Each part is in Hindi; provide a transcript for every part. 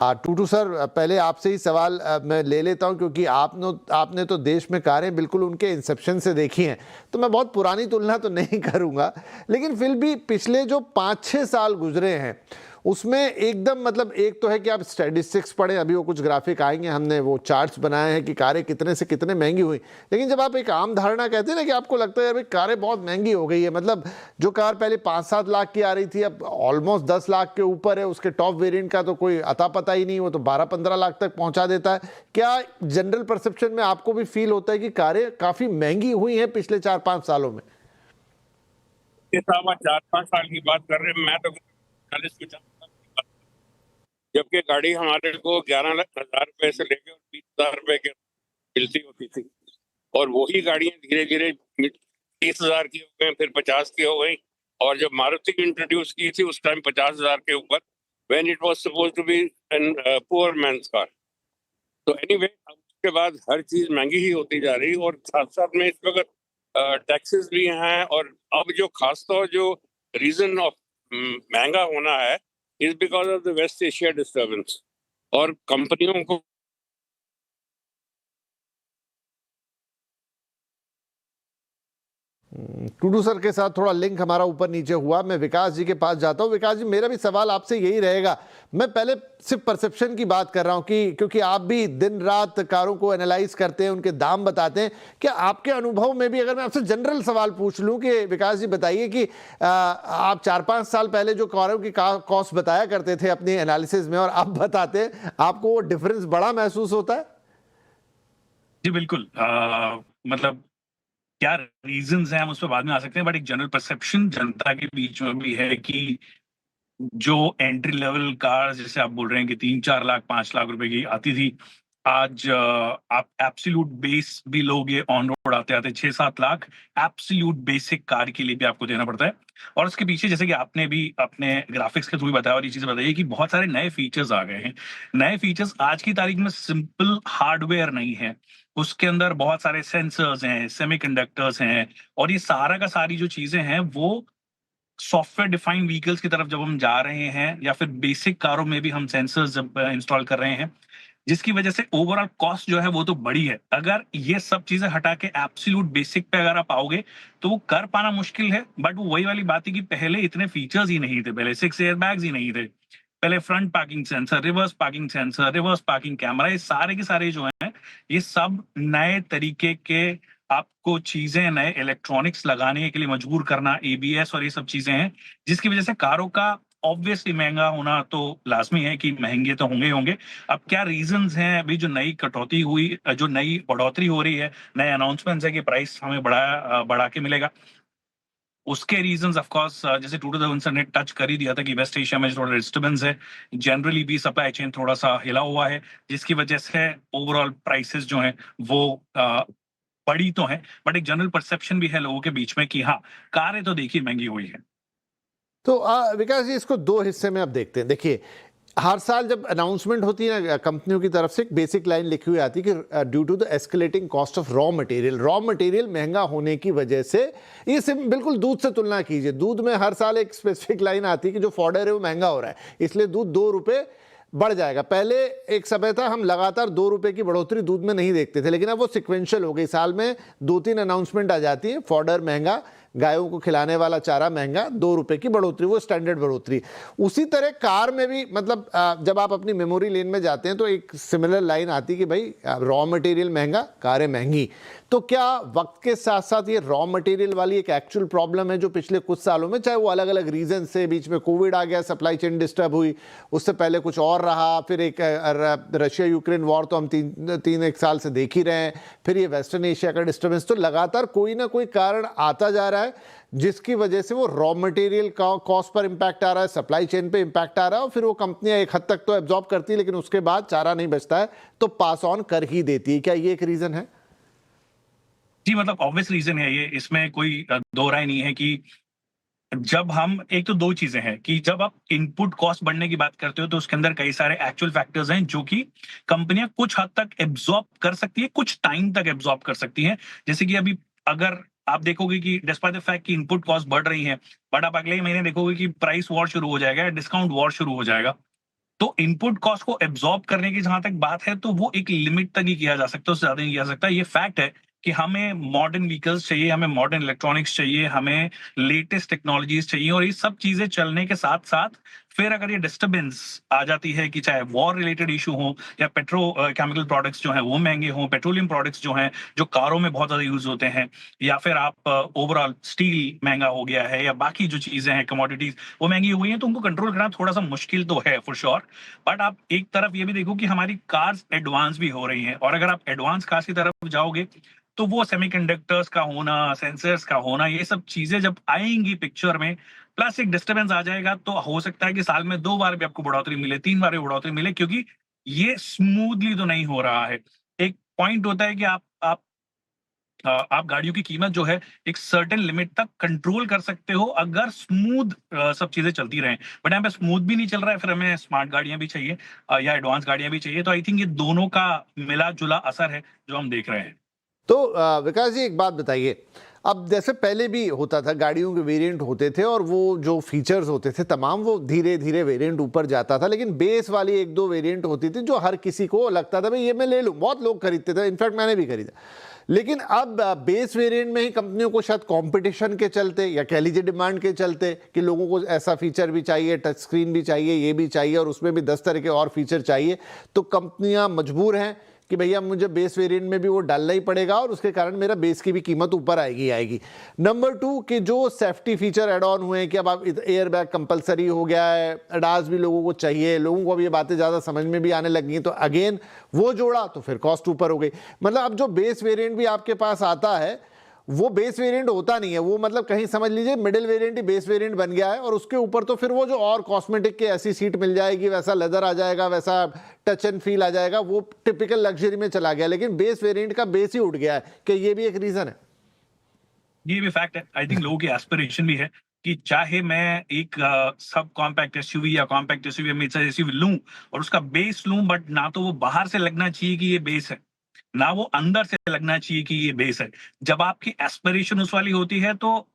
टूटू सर, पहले आपसे ही सवाल मैं ले लेता हूं, क्योंकि आपने तो देश में कारें बिल्कुल उनके इंसेप्शन से देखी हैं, तो मैं बहुत पुरानी तुलना तो नहीं करूंगा, लेकिन फिर भी पिछले जो 5-6 साल गुजरे हैं उसमें एकदम मतलब, एक तो है कि आप स्टैटिस्टिक्स पढ़ें, अभी वो कुछ ग्राफिक आएंगे, हमने वो चार्ट्स बनाए हैं कि कारें कितने से कितने महंगी हुई, लेकिन जब आप एक आम धारणा कहते हैं ना कि आपको लगता है यार भाई कारें बहुत महंगी हो गई है, मतलब जो कार पहले 5-7 लाख की आ रही थी अब ऑलमोस्ट 10 लाख के ऊपर है, उसके टॉप वेरिएंट का तो कोई अता पता ही नहीं, वो तो 12-15 लाख तक पहुंचा देता है। क्या जनरल परसेप्शन में आपको भी फील होता है कि कारें काफी महंगी हुई हैं पिछले 4-5 सालों में? 4-5 साल की बात कर रहे हैं, मैं तो 40-50 साल की बात, जबकि गाड़ी हमारे को 11,00,000 रुपए से लेकर 20,000 रुपए के मिलती होती थी, और वही गाड़ियां धीरे धीरे 30,000 की हो गई, फिर 50 की हो गई, और जब मारुति इंट्रोड्यूस की थी उस टाइम 50,000 के ऊपर, when it was supposed to be an poor man's car. तो एनीवे, अब उसके बाद हर चीज महंगी ही होती जा रही, और साथ साथ में इस वक्त टैक्सेस भी हैं, और अब जो खासतौर जो रीजन ऑफ महंगा होना है is because of the west Asia disturbance, और कंपनियों को टूडू सर के साथ थोड़ा लिंक हमारा ऊपर नीचे हुआ। मैं विकास जी के पास जाता हूं। विकास जी, मेरा भी सवाल आपसे यही रहेगा। मैं पहले सिर्फ परसेप्शन की बात कर रहा हूं कि क्योंकि आप भी दिन रात कारों को एनालाइज करते हैं, उनके दाम बताते हैं, क्या आपके अनुभव में भी, अगर मैं आपसे जनरल सवाल पूछ लूं कि विकास जी बताइए कि आप 4-5 साल पहले जो कारों की कॉस्ट बताया करते थे अपनी एनालिसिस में और अब बताते हैं, आपको वो डिफरेंस बड़ा महसूस होता है? जी बिल्कुल। मतलब क्या रीजंस हैं हम उस पर बाद में आ सकते हैं, बट एक जनरल परसेप्शन जनता के बीच में भी है कि जो एंट्री लेवल कार जैसे आप बोल रहे हैं कि 3-4 लाख 5 लाख रुपए की आती थी, आज आप एब्सोल्यूट बेस भी लोगे, ऑन रोड आते आते 6-7 लाख एब्सोल्यूट बेसिक कार के लिए भी आपको देना पड़ता है। और उसके पीछे जैसे कि आपने भी अपने ग्राफिक्स के थ्रू भी बताया और ये चीजें बताई कि बहुत सारे नए फीचर्स आ गए हैं। नए फीचर्स आज की तारीख में सिंपल हार्डवेयर नहीं है, उसके अंदर बहुत सारे सेंसर्स हैं, सेमीकंडक्टर्स हैं, और ये सारा का सारी जो चीजें हैं वो सॉफ्टवेयर डिफाइंड व्हीकल्स की तरफ जब हम जा रहे हैं, या फिर बेसिक कारों में भी हम सेंसर्स जब इंस्टॉल कर रहे हैं, जिसकी वजह से ओवरऑल कॉस्ट जो है वो तो बड़ी है। अगर ये सब चीजें हटा के एब्सोल्यूट बेसिक पे अगर आप आओगे तो वो कर पाना मुश्किल है। बट वो वही वाली बात है कि पहले इतने फीचर्स ही नहीं थे, पहले 6 एयर बैग्स ही नहीं थे, पहले front parking sensor, reverse parking sensor, reverse parking camera, ये सारे के सारे जो हैं ये सब नए तरीके के आपको चीजें, नए इलेक्ट्रॉनिक्स लगाने के लिए मजबूर करना, एबीएस और ये सब चीजें हैं, जिसकी वजह से कारों का ऑब्वियसली महंगा होना तो लाजमी है कि महंगे तो होंगे होंगे। अब क्या रीजंस हैं, अभी जो नई कटौती हुई, जो नई बढ़ोतरी हो रही है, नए अनाउंसमेंट्स है कि प्राइस हमें बढ़ा के मिलेगा, उसके रीजंस ऑफ कोर्स जैसे 2007 ने टच कर ही दिया था कि वेस्ट एशिया में थोड़ा डिस्टर्बेंस है, जनरली भी सप्लाई चेन थोड़ा सा हिला हुआ है, जिसकी वजह से ओवरऑल प्राइसेस जो हैं वो बड़ी तो हैं, बट एक जनरल परसेप्शन भी है लोगों के बीच में कि हाँ, कारें तो देखिए महंगी हुई है। तो विकास जी, इसको दो हिस्से में अब देखते हैं। देखिए, हर साल जब अनाउंसमेंट होती है ना कंपनियों की तरफ से, एक बेसिक लाइन लिखी हुई आती है कि due to the escalating cost of raw material महंगा होने की वजह से, ये सिर्फ बिल्कुल दूध से तुलना कीजिए, दूध में हर साल एक स्पेसिफिक लाइन आती है कि जो फॉडर है वो महंगा हो रहा है, इसलिए दूध 2 रुपए बढ़ जाएगा। पहले एक समय था हम लगातार 2 रुपए की बढ़ोतरी दूध में नहीं देखते थे, लेकिन अब वो सिक्वेंशियल हो गई, साल में 2-3 अनाउंसमेंट आ जाती है, फॉडर महंगा, गायों को खिलाने वाला चारा महंगा, 2 रुपए की बढ़ोतरी, वो स्टैंडर्ड बढ़ोतरी। उसी तरह कार में भी, मतलब जब आप अपनी मेमोरी लेन में जाते हैं तो एक सिमिलर लाइन आती है कि भाई रॉ मटेरियल महंगा, कारें महंगी। तो क्या वक्त के साथ साथ ये रॉ मटेरियल वाली एक एक्चुअल प्रॉब्लम है जो पिछले कुछ सालों में, चाहे वो अलग अलग रीजन से, बीच में कोविड आ गया, सप्लाई चेन डिस्टर्ब हुई, उससे पहले कुछ और रहा, फिर एक रशिया यूक्रेन वॉर तो हम तीन एक साल से देख ही रहे हैं, फिर ये वेस्टर्न एशिया का डिस्टर्बेंस, तो लगातार कोई ना कोई कारण आता जा रहा है जिसकी वजह से वो रॉ मटेरियल का कॉस्ट पर इंपैक्ट आ रहा है, सप्लाई चेन पे इंपैक्ट आ रहा है, और फिर वो कंपनियां एक हद तक तो एब्जॉर्ब करती है, लेकिन उसके बाद चारा नहीं बचता है तो पास ऑन कर ही देती है। क्या ये एक रीजन है? जी, मतलब ऑब्वियस रीजन है ये, इसमें कोई दो राय नहीं है कि जब हम, एक तो दो चीजें हैं कि जब आप इनपुट कॉस्ट बढ़ने की बात करते हो तो उसके अंदर कई सारे एक्चुअल फैक्टर्स हैं जो कि कंपनियां कुछ हद तक एब्जॉर्ब कर सकती है, कुछ टाइम तक एब्जॉर्ब कर सकती हैं। जैसे कि अभी अगर आप देखोगे कि डिस्पाइट द फैक्ट कि इनपुट कॉस्ट बढ़ रही है, बट आप अगले ही महीने देखोगे कि प्राइस वॉर शुरू हो जाएगा, डिस्काउंट वॉर शुरू हो जाएगा, तो इनपुट कॉस्ट को एब्जॉर्ब करने की जहां तक बात है, तो वो एक लिमिट तक ही किया जा सकता है, उससे ज्यादा नहीं किया जा सकता। ये फैक्ट है कि हमें मॉडर्न व्हीकल्स चाहिए, हमें मॉडर्न इलेक्ट्रॉनिक्स चाहिए, हमें लेटेस्ट टेक्नोलॉजीज चाहिए, और ये सब चीजें चलने के साथ साथ फिर अगर ये डिस्टर्बेंस आ जाती है कि चाहे वॉर रिलेटेड इशू हो या पेट्रो केमिकल प्रोडक्ट्स जो हैं वो महंगे हों, पेट्रोलियम प्रोडक्ट्स जो हैं जो कारों में बहुत ज्यादा यूज होते हैं, या फिर आप ओवरऑल स्टील महंगा हो गया है, या बाकी जो चीजें हैं कमोडिटीज वो महंगी हुई हैं, तो उनको कंट्रोल करना थोड़ा सा मुश्किल तो है फॉर श्योर। बट आप एक तरफ ये भी देखो कि हमारी कार्स एडवांस भी हो रही हैं, और अगर आप एडवांस कार्स की तरफ जाओगे तो वो सेमीकंडक्टर्स का होना, सेंसर्स का होना, ये सब चीजें जब आएंगी पिक्चर में, प्लस एक डिस्टर्बेंस आ जाएगा, तो हो सकता है कि साल में 2 बार भी आपको बढ़ोतरी मिले, 3 बार भी बढ़ोतरी मिले, क्योंकि ये स्मूथली तो नहीं हो रहा है। एक पॉइंट होता है कि आप गाड़ियों की कीमत जो है एक सर्टेन लिमिट तक कंट्रोल कर सकते हो अगर स्मूथ सब चीजें चलती रहें। बट यहाँ पे स्मूथ भी नहीं चल रहा है, फिर हमें स्मार्ट गाड़ियां भी चाहिए या एडवांस गाड़ियां भी चाहिए। तो आई थिंक ये दोनों का मिला जुला असर है जो हम देख रहे हैं। तो विकास जी एक बात बताइए, अब जैसे पहले भी होता था, गाड़ियों के वेरिएंट होते थे और वो जो फीचर्स होते थे तमाम वो धीरे धीरे वेरिएंट ऊपर जाता था, लेकिन बेस वाली एक दो वेरिएंट होती थी जो हर किसी को लगता था भाई ये मैं ले लूँ, बहुत लोग खरीदते थे, इनफैक्ट मैंने भी खरीदा। लेकिन अब बेस वेरिएंट में ही कंपनियों को शायद कंपटीशन के चलते या कह लीजिए डिमांड के चलते कि लोगों को ऐसा फीचर भी चाहिए, टच स्क्रीन भी चाहिए, ये भी चाहिए और उसमें भी 10 तरह के और फीचर चाहिए, तो कंपनियां मजबूर हैं कि भैया मुझे बेस वेरिएंट में भी वो डालना ही पड़ेगा और उसके कारण मेरा बेस की भी कीमत ऊपर आएगी। नंबर 2 कि जो सेफ्टी फीचर एड ऑन हुए हैं कि अब आप एयर बैग कंपलसरी हो गया है, अडास भी लोगों को चाहिए, लोगों को अब ये बातें ज़्यादा समझ में भी आने लगी हैं, तो अगेन वो जोड़ा तो फिर कॉस्ट ऊपर हो गई। मतलब अब जो बेस वेरिएंट भी आपके पास आता है वो बेस वेरिएंट होता नहीं है, वो मतलब कहीं समझ लीजिए मिडिल वेरिएंट ही बेस वेरिएंट बन गया है, और उसके ऊपर तो फिर वो जो और कॉस्मेटिक के ऐसी सीट मिल जाएगी, वैसा लेदर आ जाएगा, वैसा टच एंड फील आ जाएगा, वो टिपिकल लग्जरी में चला गया। लेकिन बेस वेरिएंट का बेस ही उठ गया है, कि ये भी एक रीजन है। ये भी फैक्ट है। आई थिंक लोगों की एस्पिरेशन भी है कि चाहे मैं एक सब कॉम्पैक्ट एसयूवी या compact SUV mid size SUV लूं और उसका बेस लूं, बट ना तो वो बाहर से लगना चाहिए कि ये बेस है, ना वो अंदर से लगना चाहिए कि ये बेस है। जब आपकी एस्पिरेशन उस वाली होती है, तो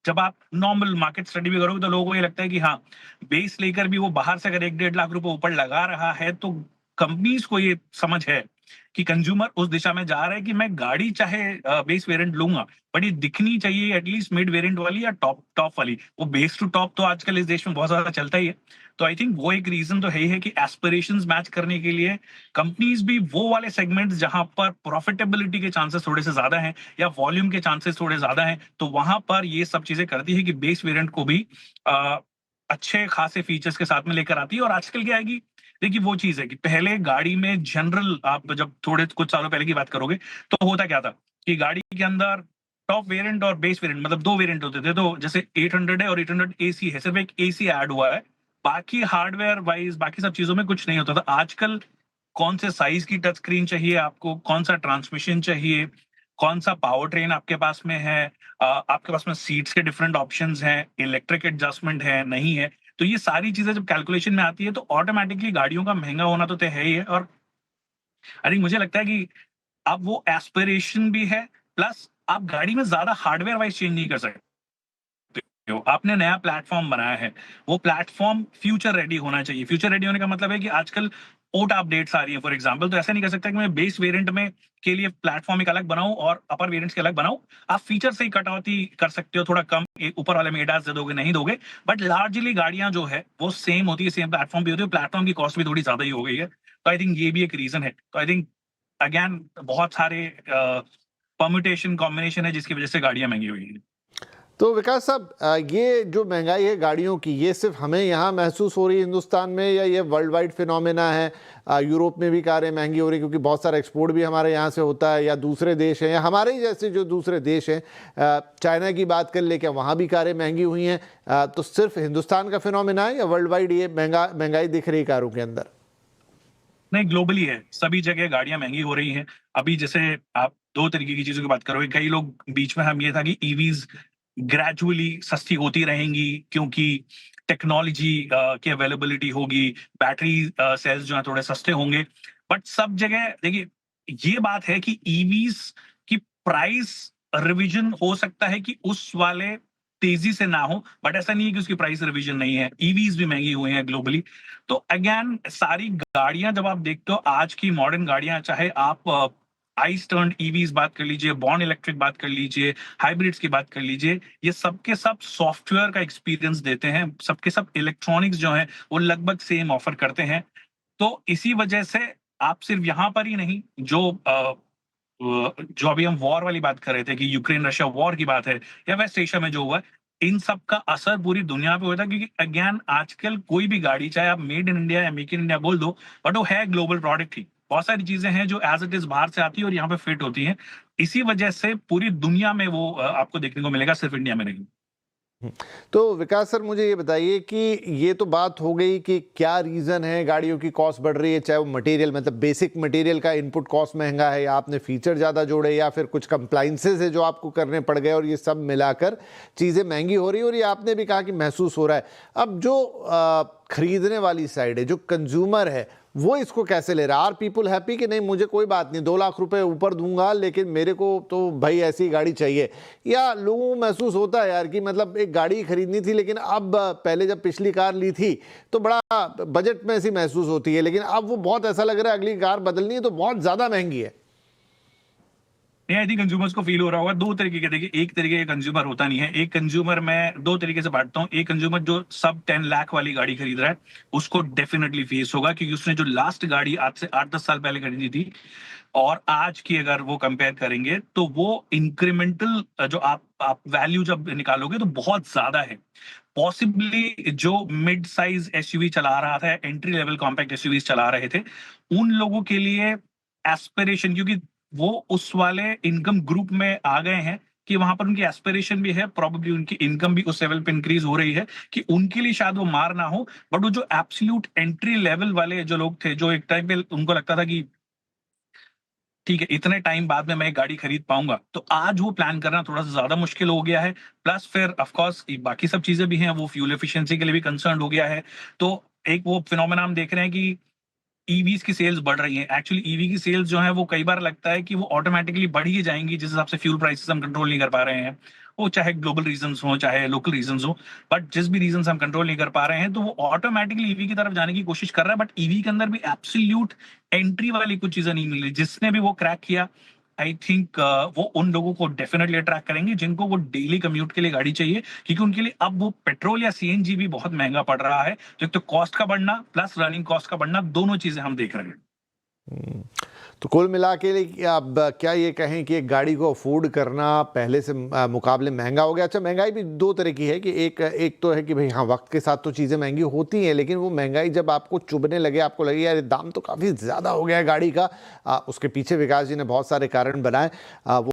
जब आप नॉर्मल मार्केट स्टडी भी करोगे तो लोगों को ये लगता है कि हाँ, बेस लेकर भी वो बाहर से अगर 1-1.5 लाख रुपए ऊपर लगा रहा है, तो कंपनीज को ये समझ है कि कंज्यूमर उस दिशा में जा रहा है कि मैं गाड़ी चाहे बेस वेरिएंट लूंगा, बट ये दिखनी चाहिए एटलीस्ट मिड वेरिएंट वाली या टॉप टॉप वाली। वो बेस टू टॉप तो आजकल इस देश में बहुत ज्यादा चलता ही है। तो आई थिंक वो एक रीजन तो है ही है कि एस्पिरेशंस मैच करने के लिए कंपनीज भी वो वाले सेगमेंट्स जहां पर प्रॉफिटेबिलिटी के चांसेस थोड़े से ज्यादा हैं या वॉल्यूम के चांसेस थोड़े ज्यादा हैं, तो वहां पर ये सब चीजें करती है कि बेस वेरिएंट को भी अच्छे खासे फीचर्स के साथ में लेकर आती है। और आजकल क्या आएगी, देखिए वो चीज है कि पहले गाड़ी में जनरल, आप जब थोड़े कुछ सालों पहले की बात करोगे तो होता क्या था कि गाड़ी के अंदर टॉप वेरिएंट और बेस वेरिएंट मतलब 2 वेरिएंट होते थे। तो जैसे 800 है और 800 एसी है, सिर्फ एक एसी ऐड हुआ है, बाकी हार्डवेयर वाइज बाकी सब चीजों में कुछ नहीं होता था। आजकल कौन से साइज की टच स्क्रीन चाहिए आपको, कौन सा ट्रांसमिशन चाहिए, कौन सा पावर ट्रेन आपके पास में है, आपके पास में सीट्स के डिफरेंट ऑप्शंस हैं, इलेक्ट्रिक एडजस्टमेंट है नहीं है, तो ये सारी चीजें जब कैलकुलेशन में आती है तो ऑटोमेटिकली गाड़ियों का महंगा होना तो तय है ही है। और आई थिंक मुझे लगता है कि अब वो एस्पिरेशन भी है, प्लस आप गाड़ी में ज्यादा हार्डवेयर वाइज चेंज नहीं कर सकते हो। आपने नया प्लेटफॉर्म बनाया है, वो प्लेटफॉर्म फ्यूचर रेडी होना चाहिए। फ्यूचर रेडी होने का मतलब है कि आजकल ओटा अपडेट्स आ रही है फॉर एग्जांपल, तो ऐसा नहीं कर सकता कि मैं बेस वेरिएंट में के लिए प्लेटफॉर्म एक अलग बनाऊं और अपर वेरिएंट्स के अलग बनाऊं। आप फीचर से ही कटौती कर सकते हो, थोड़ा कम ऊपर वाले में एडास दे दोगे नहीं दोगे, बट लार्जली गाड़ियां जो है वो सेम होती है, सेम प्लेटफॉर्म भी होती है, प्लेटफॉर्म की कॉस्ट भी थोड़ी ज्यादा ही हो गई है। तो आई थिंक ये भी एक रीजन है। तो आई थिंक अगेन बहुत सारे परम्यूटेशन कॉम्बिनेशन है जिसकी वजह से गाड़ियां महंगी हुई हैं। तो विकास साहब, ये जो महंगाई है गाड़ियों की, ये सिर्फ हमें यहाँ महसूस हो रही है हिंदुस्तान में, या ये वर्ल्ड वाइड फिनोमेना है? यूरोप में भी कारें महंगी हो रही क्योंकि बहुत सारा एक्सपोर्ट भी हमारे यहाँ से होता है, या दूसरे देश हैं या हमारे ही जैसे जो दूसरे देश हैं, चाइना की बात कर ले, क्या वहाँ भी कारें महंगी हुई हैं? तो सिर्फ हिंदुस्तान का फिनोमेना है या वर्ल्ड वाइड ये महंगाई दिख रही है कारों के अंदर? नहीं, ग्लोबली है, सभी जगह गाड़ियां महंगी हो रही हैं। अभी जैसे आप 2 तरीके की चीजों की बात करोगे, कई लोग बीच में हम ये था कि ईवीज ग्रेजुअली सस्ती होती रहेंगी क्योंकि टेक्नोलॉजी की अवेलेबिलिटी होगी, बैटरी सेल्स जो है थोड़े सस्ते होंगे। बट सब जगह देखिए ये बात है कि ईवीज की प्राइस रिवीजन हो सकता है कि उस वाले तेजी से ना हो, बट ऐसा नहीं है कि उसकी प्राइस रिवीजन नहीं है। ईवीज भी महंगी हुई हैं ग्लोबली। तो अगेन सारी गाड़ियां जब आप देखते हो, आज की मॉडर्न गाड़ियां, चाहे आप आइस टर्न्ड ईवीज बात कर लीजिए, बॉर्न इलेक्ट्रिक बात कर लीजिए, हाइब्रिड्स की बात कर लीजिए, ये सबके सब सॉफ्टवेयर का एक्सपीरियंस देते हैं, सबके सब इलेक्ट्रॉनिक्स जो है वो लगभग सेम ऑफर करते हैं। तो इसी वजह से आप सिर्फ यहाँ पर ही नहीं, जो अभी हम वॉर वाली बात कर रहे थे कि यूक्रेन रशिया वॉर की बात है, या वेस्ट एशिया में जो हुआ है, इन सब का असर पूरी दुनिया पे होता है। क्योंकि अगेन आजकल कोई भी गाड़ी, चाहे आप मेड इन इंडिया या मेक इन इंडिया बोल दो, बट वो है ग्लोबल प्रोडक्ट ही। बहुत सारी चीजें हैं जो एज इट इज बाहर से आती है और यहाँ पे फिट होती हैं। इसी वजह से पूरी दुनिया में वो आपको देखने को मिलेगा, सिर्फ इंडिया में नहीं। तो विकास सर, मुझे ये बताइए कि ये तो बात हो गई कि क्या रीज़न है गाड़ियों की कॉस्ट बढ़ रही है, चाहे वो मटेरियल, मतलब बेसिक मटेरियल का इनपुट कॉस्ट महंगा है, या आपने फीचर ज़्यादा जोड़े, या फिर कुछ कंप्लाइंसेस है जो आपको करने पड़ गए, और ये सब मिलाकर चीज़ें महंगी हो रही है। और ये आपने भी कहा कि महसूस हो रहा है। अब जो खरीदने वाली साइड है, जो कंज्यूमर है, वो इसको कैसे ले रहा है? आर पीपल हैप्पी कि नहीं, मुझे कोई बात नहीं, 2 लाख रुपए ऊपर दूंगा, लेकिन मेरे को तो भाई ऐसी गाड़ी चाहिए? या लोगों को महसूस होता है यार कि मतलब एक गाड़ी खरीदनी थी, लेकिन अब पहले जब पिछली कार ली थी तो बड़ा बजट में ऐसी महसूस होती है, लेकिन अब वो बहुत ऐसा लग रहा है अगली कार बदलनी है तो बहुत ज़्यादा महंगी है? नहीं, आई थिंक कंज्यूमर्स को फील हो रहा होगा। दो तरीके के, देखिए, एक तरीके का कंज्यूमर होता नहीं है। एक कंज्यूमर मैं दो तरीके से बांटता हूँ। एक कंज्यूमर जो सब 10 लाख वाली गाड़ी खरीद रहा है, उसको डेफिनेटली फेस होगा, क्योंकि उसने जो लास्ट गाड़ी आज से 8-10 साल पहले खरीदी थी और आज की अगर वो कंपेयर करेंगे, तो वो इंक्रीमेंटल जो आप वैल्यू जब निकालोगे तो बहुत ज्यादा है। पॉसिबली जो मिड साइज एसयूवी चला रहा था, एंट्री लेवल कॉम्पैक्ट एसयूवी चला रहे थे, उन लोगों के लिए एस्पिरेशन, क्योंकि वो उस वाले इनकम ग्रुप में आ गए हैं कि वहां पर उनकी एस्पिरेशन भी है, प्रॉब्ली उनकी इनकम भी उस लेवल पे इंक्रीज हो रही है कि उनके लिए शायद वो मार ना हो। बट वो जो एब्सोल्यूट एंट्री लेवल वाले जो लोग थे, जो एक टाइम पे उनको लगता था कि ठीक है, इतने टाइम बाद में मैं एक गाड़ी खरीद पाऊंगा, तो आज वो प्लान करना थोड़ा सा ज्यादा मुश्किल हो गया है। प्लस फिर ऑफ कोर्स बाकी सब चीजें भी हैं, वो फ्यूल एफिशिएंसी के लिए भी कंसर्न हो गया है। तो एक वो फिनोमेना हम देख रहे हैं कि ईवीज की सेल्स बढ़ रही हैं। एक्चुअली ईवी की सेल्स जो है वो कई बार लगता है कि वो ऑटोमेटिकली बढ़ ही जाएंगी, जिस हिसाब से फ्यूल प्राइसेस हम कंट्रोल नहीं कर पा रहे हैं, वो चाहे ग्लोबल रीजंस हो चाहे लोकल रीजंस हो। बट जिस भी रीजन हम कंट्रोल नहीं कर पा रहे हैं, तो वो ऑटोमेटिकली ईवी की तरफ जाने की कोशिश कर रहा है। बट ईवी के अंदर भी एब्सोल्यूट एंट्री वाली कुछ चीजें नहीं मिल रही। जिसने भी वो क्रैक किया, आई थिंक वो उन लोगों को डेफिनेटली अट्रैक्ट करेंगे जिनको वो डेली कम्यूट के लिए गाड़ी चाहिए, क्योंकि उनके लिए अब वो पेट्रोल या सीएनजी भी बहुत महंगा पड़ रहा है। तो एक तो कॉस्ट का बढ़ना प्लस रनिंग कॉस्ट का बढ़ना, दोनों चीजें हम देख रहे हैं। तो कुल मिला के अब क्या ये कहें कि एक गाड़ी को अफोर्ड करना पहले से मुकाबले महंगा हो गया? अच्छा, महंगाई भी दो तरह की है कि एक तो है कि भाई हाँ, वक्त के साथ तो चीज़ें महंगी होती हैं, लेकिन वो महंगाई जब आपको चुभने लगे, आपको लगे यार दाम तो काफ़ी ज़्यादा हो गया है गाड़ी का, उसके पीछे विकास जी ने बहुत सारे कारण बनाए। वो